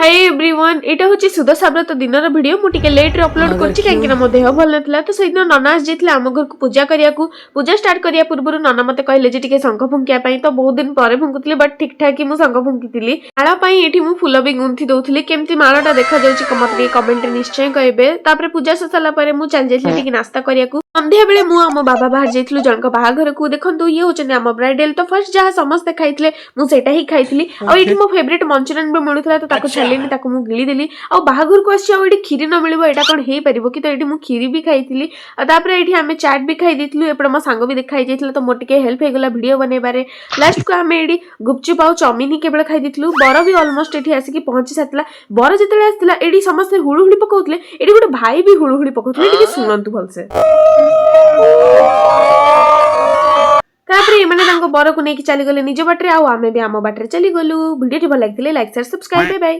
Hi everyone एटा होची सुधा साब्रत दिनर video मु टिके लेट रे अपलोड करछि काहे कि ना मो देह भल नथला तो सेदिन नना आस जेतले हम घर को पूजा स्टार्ट करिया पूर्व नना मते कहले जे टिके शंख फुंकिया पई तो बहुत दिन परे फुंकुतली बट ठीक ठाक ही मु शंख फुंकितिली माला पई एठी मु फूल भी गुंथि दउथली केमती मालाटा देखा जाउची मते कमेंट रे निश्चय कहबे तापर पूजा ससला परे मु चल जेतली टिके नास्ता करिया को संध्या बेले मु हम बाबा बाहर जेतलु जनक बाहाघर को देखंतु ये होचने हम ब्राइडल तो फर्स्ट जहा समस्त खाइतले मु सेटा ही खाइतली आ एठी मो फेवरेट मंचूरियन भी मिलुथला तो ताको छालिनी ताको मु गिली देली आ बाहाघर को आसी आ एठी खीरी न मिलबो एटा कोन हेई परिबो कि तो एठी मु खीरी भी खाइतली आ तापर एठी हमें चाट भी खाइ दितलु एपड मो सांग भी देखाइ जेतला तो मोर टिके हेल्प हे गेला वीडियो बनेबारे लास्ट को हमें एठी गुपचुप आ चाउमीन केबल खाइ दितलु बर भी ऑलमोस्ट एठी आसी कि पहुंची सातला बर जेतले आस्तिला एठी समस्त हुळुहुळी पकोतले एठी गोटे भाई भी हुळुहुळी पकोतले टिके सुनंतु भलसे तापर एमाने तांको बर को नेकी चली गले निज बाटरे आ आमे भी आम बाटरे चली गलु वीडियो टी भल लागितले like share subscribe bye bye.